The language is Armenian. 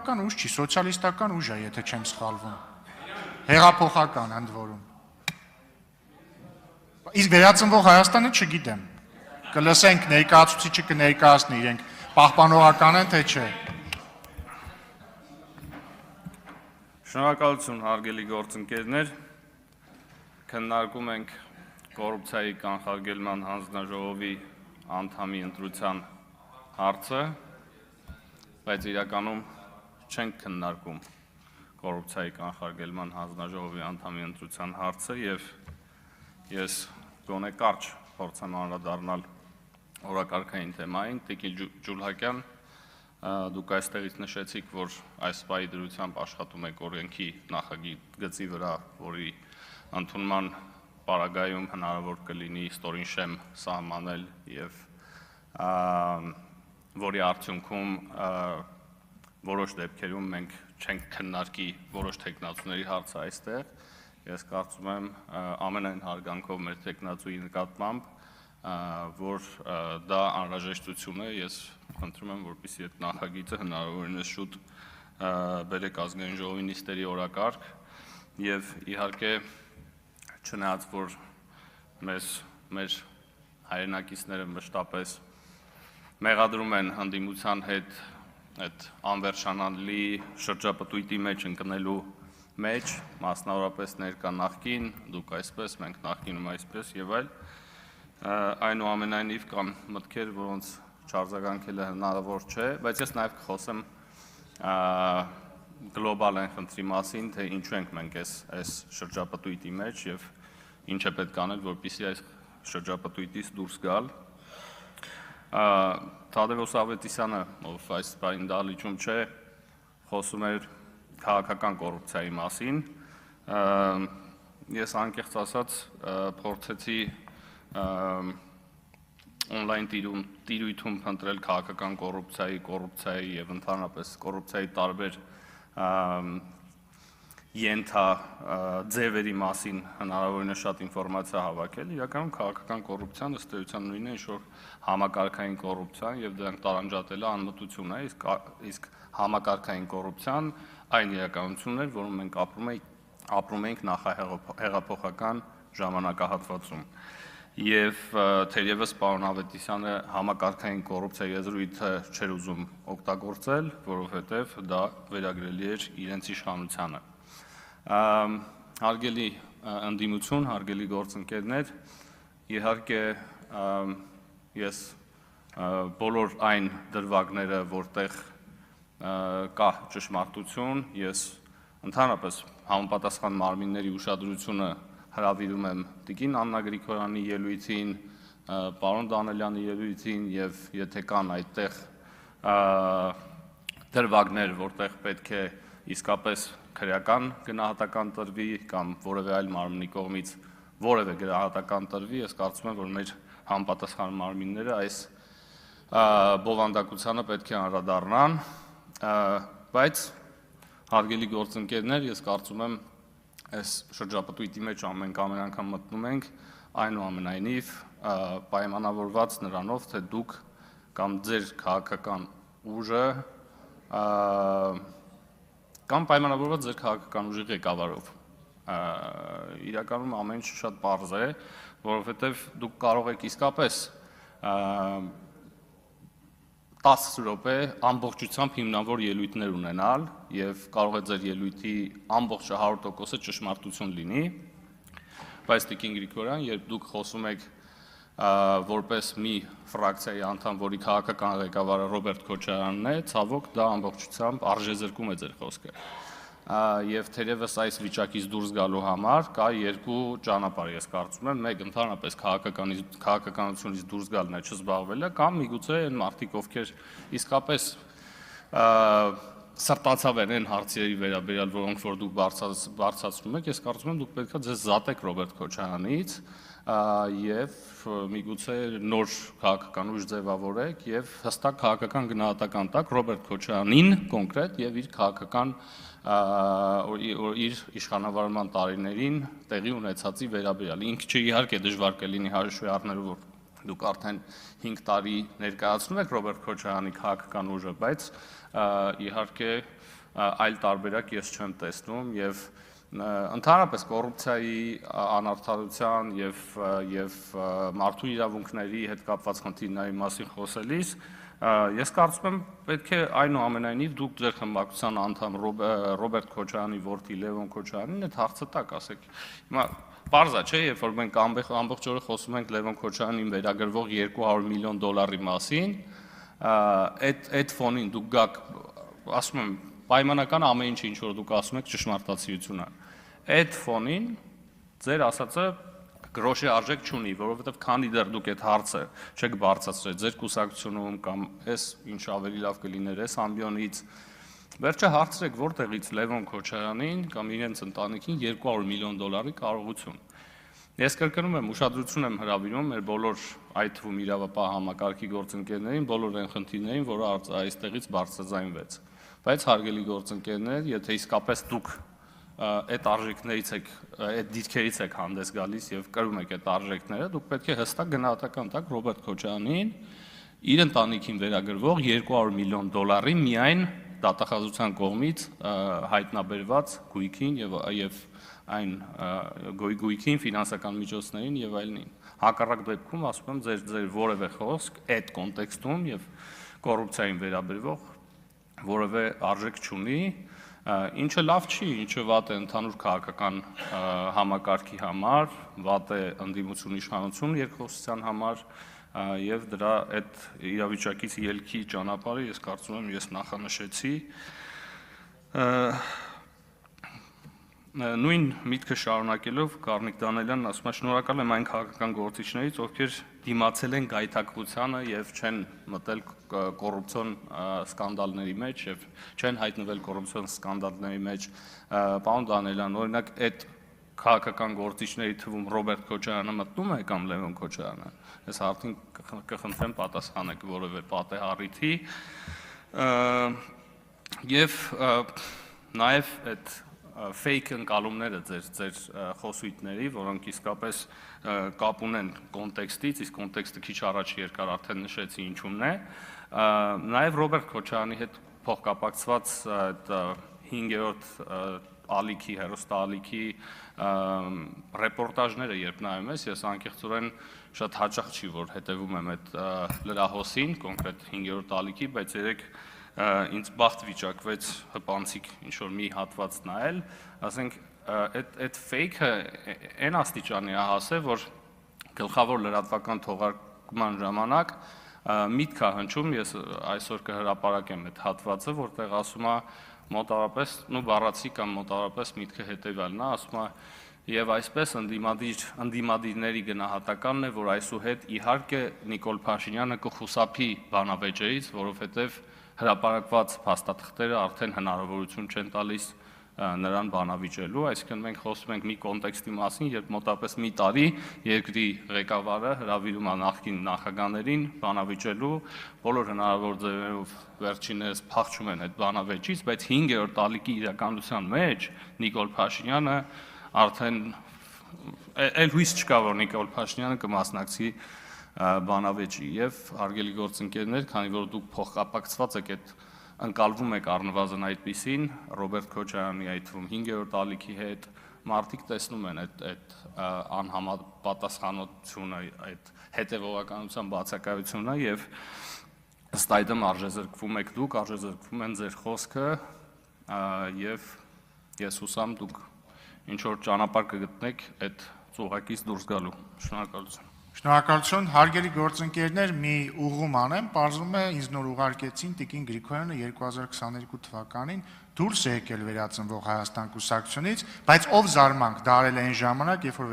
քաղաքական ուժ չի, սոցիալիստական ուժ է, եթե չեմ սխալվում։ Հեղափոխական ընդ որում։ Իսկ վերածնվող Հայաստանը չգիտեմ։ Կլսենք ներկայացուցիչը կներկայացնի իրենք պահպանողական են թե չէ։ Շնորհակալություն հարգելի գործընկերներ, քննարկում ենք կոռուպցիայի կանխարգելման հանձնաժողովի անդամի ընտրության հարցը, բայց իրականում չենք քննարկում կոռուպցիայի կանխարգելման հանձնաժողովի անդամի ընտրության հարցը եւ ես գոնե կարճ փորձեմ անդրադառնալ օրակարգային թեմային։ Տիկին Ջուլհակյան, դուք այստեղից նշեցիք, որ այս պահի դրությամբ աշխատում եք օրենքի նախագծի վրա, որի ընդունման պարագայում հնարավոր կլինի ստորին շեմ սահմանել եւ որի արդյունքում որոշ դեպքերում մենք չենք քննարկի որոշ տեխնացուների հարցը այստեղ։ Ես կարծում եմ ամենայն հարգանքով մեր տեխնացուի նկատմամբ, որ դա անհրաժեշտություն է, ես խնդրում եմ, որպեսզի այդ նախագիծը հնարավորինս շուտ բերեք ազգային ժողովի նիստերի օրակարգ եւ իհարկե չնայած որ մեր հայրենակիցները մշտապես մեղադրում են հանդիմության հետ այդ անվերջանալի շրջապտույտի մեջ ընկնելու մեջ, մասնավորապես ներկա նախկին, դուք այսպես, մենք նախկինում այսպես եւ այլ, այնուամենայնիվ կան մտքեր, որոնց չարձագանքելը հնարավոր չէ, բայց ես նաեւ կխոսեմ գլոբալ այն խնդրի մասին, թե ինչու ենք մենք այս շրջապտույտի մեջ եւ ինչ է պետք անել, որպեսզի այս շրջապտույտից դուրս գալ։ Թադևոս Ավետիսյանը, ով այս բանին դահլիճում չէ, խոսում էր քաղաքական կոռուպցիայի մասին։ Ես անկեղծ ասած փորձեցի on-line տիրույթում փնտրել քաղաքական կոռուպցիայի եւ ընդհանրապես կոռուպցիայի տարբեր ենթաձևերի մասին հնարավորինս շատ ինֆորմացիա հավաքել։ Իրականում քաղաքական կոռուպցիան ըստ էության նույնն է, ինչ որ համակարգային կոռուպցիան եւ դրանք տարանջատելը անմտություն է, իսկ համակարգային կոռուպցիան այն իրականությունն է, որում մենք ապրում ենք նախահեղափոխական ժամանակահատվածում։ Եվ թերևս պարոն Ավետիսյանը համակարգային կոռուպցիա եզրույթը չէր ուզում օգտագործել, որովհետև դա վերագրելի էր իրենց իշխանությանը։ Հարգելի ընդդիմություն, հարգելի գործընկերներ, իհարկե ես բոլոր այն դրվագները, որտեղ կա ճշմարտություն, ես ընդհանրապես համապատասխան մարմինների ուշադրությունը հրավիրում եմ տիկին Աննա Գրիգորյանի ելույթին, պարոն Դանելյանի ելույթին եւ եթե կան այդտեղ դրվագներ, որտեղ պետք է իսկապես քրեական գնահատական տրվի կամ որևէ այլ մարմնի կողմից որևէ գնահատական տրվի, ես կարծում եմ, որ մեր համապատասխան մարմինները այս բովանդակությանը պետք է անդրադառնան, բայց հարգելի գործընկերներ, ես կարծում եմ այս շրջապտույտի մեջ ամեն անգամ մտնում ենք, այնուամենայնիվ պայմանավորված նրանով, թե դուք կամ ձեր քաղաքական ուժը կամ պայմանավորված ձեր քաղաքական ուժի ղեկավարով։ Իրականում ամեն ինչ շատ պարզ է, որովհետև դուք կարող եք իսկապես 10 րոպե ամբողջությամբ հիմնավոր ելույթներ ունենալ եւ կարող է ձեր ելույթի ամբողջը 100%-ը ճշմարտություն լինի, բայց տիկին Գրիգորյան, երբ դուք խոսում եք որպես մի ֆրակցիայի անդամ, որի քաղաքական ղեկավարը Ռոբերտ Քոչարյանն է, ցավոք դա ամբողջությամբ արժեզրկում է ձեր խոսքը։ Եվ թերևս այս վիճակից դուրս գալու համար կա երկու ճանապարհ, ես կարծում եմ, մեկ ընդհանրապես քաղաքականությունից դուրս գալն է, չզբաղվելը, կամ միգուցե այն մարդիկ, ովքեր իսկապես սրտացավ են այն հարցերի վերաբերյալ, որոնք որ դուք բարձրացնում եք, ես կարծում եմ դուք պետք է ձեզ զատեք Ռոբերտ Քոչարյանից եւ միգուցե նոր քաղաքական ուժ ձևավորեք եւ հստակ քաղաքական գնահատական տակ Ռոբերտ Քոչարյանին կոնկրետ եւ իր քաղաքական իր իշխանավարման տարիներին տեղի ունեցածի վերաբերյալ։ Ինքը իհարկե դժվար կլինի հաշվի առնելու, որ դուք արդեն 5 տարի ներկայացնում եք Ռոբերտ Քոչարյանի քաղաքական ուժը, բայց իհարկե այլ տարբերակ ես չեմ տեսնում եւ ընդհանրապես կոռուպցիայի, անարդարության եւ մարդու իրավունքների հետ կապված խնդիրների մասին խոսելիս ես կարծում եմ պետք է այնուամենայնիվ դուք ձեր խմբակցության անդամ Ռոբերտ Քոչարյանի որդի Լևոն Քոչարյանին այդ հարցը տակ ասեք։ Հիմա Պարզա չէ, երբ որ մենք ամբողջ օրը խոսում ենք Լևոն Քոչարյանին վերագրվող $200 միլիոն մասին, այդ ֆոնին դուք գաք, ասում եմ, պայմանական ամեն ինչ ինչ որ դուք ասում եք ճշմարտացիություն է։ Այդ ֆոնին ձեր ասածը գրոշի արժեք չունի, որովհետև քանի դեռ դուք այդ հարցը չեք բարձրացրել ձեր կուսակցությունում կամ այս ինչ ավելի լավ կլիներ այս ամբիոնից, վերջը հարցրեք որտեղից Լևոն Քոչարյանին կամ իրենց ընտանիքին $200 միլիոն կարողություն։ Ես կրկնում եմ, ուշադրություն եմ հրավիրում մեր բոլոր այդ թվում իրավապահ համակարգի գործընկերներին, բոլոր այն խնդիրներին, որը այստեղից բարձրաձայնվեց։ Բայց հարգելի գործընկերներ, եթե իսկապես դուք այդ արժեքներից եք, այդ դիրքերից եք հանդես գալիս եւ կրում եք այդ արժեքները, դուք պետք է հստակ գնահատական տաք Ռոբերտ Քոչարյանին իր ընտանիքին վերագրվող $200 միլիոն միայն դատախազության կողմից հայտնաբերված գույքին եւ այն գույքին, ֆինանսական միջոցներին եւ այլնին։ Հակառակ դեպքում ասում եմ ձեր որևէ խոսք այդ կոնտեքստում եւ կոռուպցիային վերաբերվող որևէ արժեք չունի, ինչը լավ չի, ինչը վատ է ընդհանուր քաղաքական համակարգի համար, վատ է ընդդիմություն իշխանություն երկխոսության համար եւ դրա այդ իրավիճակից ելքի ճանապարհը ես կարծում եմ ես նախանշեցի նույն միտքը շարունակելով Կարմիկ Դանիելյանն ասում է շնորհակալ եմ այն քաղաքական գործիչներից, ովքեր դիմացել են գայթակղությանը եւ չեն մտել կոռուպցիոն սկանդալների մեջ եւ չեն հայտնվել կոռուպցիոն սկանդալների մեջ։ Պարոն Դանիելյան, օրինակ այդ քաղաքական գործիչների թվում Ռոբերտ Քոչարյանը մտնում է կամ Լևոն Քոչարյանը։ Ես արդեն կխնդրեմ պատասխանեք որևէ պատեհառիթի եւ նաեւ այդ fake ընկալումները ձեր խոսույթների, որոնք իսկապես կապ ունեն կոնտեքստից, իսկ կոնտեքստը քիչ առաջ երկար արդեն նշեցի ինչումն է, նաև Ռոբերտ Քոչարյանի հետ փոխկապակցված այդ 5-րդ ալիքի, հեռուստաալիքի ռեպորտաժները երբ նայում ես, ես անկեղծորեն շատ հաճախ չի, որ հետևում եմ այդ լրահոսին, կոնկրետ 5-րդ ալիքի, բայց երեք ինձ բախտ վիճակվեց հպանցիկ ինչ-որ մի հատված նայել, ասենք, այդ fake-ը այն աստիճանի է հասել, որ գլխավոր լրատվական թողարկման ժամանակ միտք է հնչում, ես այսօր կհրապարակեմ այդ հատվածը, որտեղ ասում է մոտավորապես, բառացի կամ մոտավորապես միտքը հետևյալն է, ասում է եւ այսպես ընդդիմադիրների գնահատականն է, որ այսուհետ իհարկե Նիկոլ Փաշինյանը կխուսափի բանավեճերից, որովհետեւ հրապարակված փաստաթղթերը արդեն հնարավորություն չեն տալիս նրան բանավիճելու, այսինքն մենք խոսում ենք մի կոնտեքստի մասին, երբ մոտավորապես մի տարի երկրի ղեկավարը հրավիրում է նախկին նախագահներին բանավիճելու, բոլոր հնարավոր ձևերով վերջիններս փախչում են այդ բանավեճից, բայց 5-րդ ալիքի իրականության մեջ Նիկոլ Փաշինյանը արդեն այլ հույս չկա, որ Նիկոլ Փաշինյանը կմասնակցի բանավեճի եւ հարգելի գործընկերներ, քանի որ դուք փոխկապակցված եք այդ ընկալվում եք առնվազն այդպիսին Ռոբերտ Քոչարյանի այդ թվում 5-րդ ալիքի հետ մարդիկ տեսնում են այդ անհամապատասխանությունը, այդ հետևողականության բացակայությունը եւ ըստ այդմ արժեզրկվում եք դուք, արժեզրկվում են ձեր խոսքը եւ ես հուսամ դուք ինչ որ ճանապարհ կգտնեք այդ ծուղակից դուրս գալու։ Շնորհակալություն։ Շնորհակալություն, հարգելի գործընկերներ, մի ուղղում անեմ, պարզվում է ինձ նոր ուղարկեցին Տիկին Գրիգորյանը 2022 թվականին դուրս է եկել վերածնվող Հայաստան կուսակցությունից, բայց ով զարմանք, դա արել է այն ժամանակ, երբ որ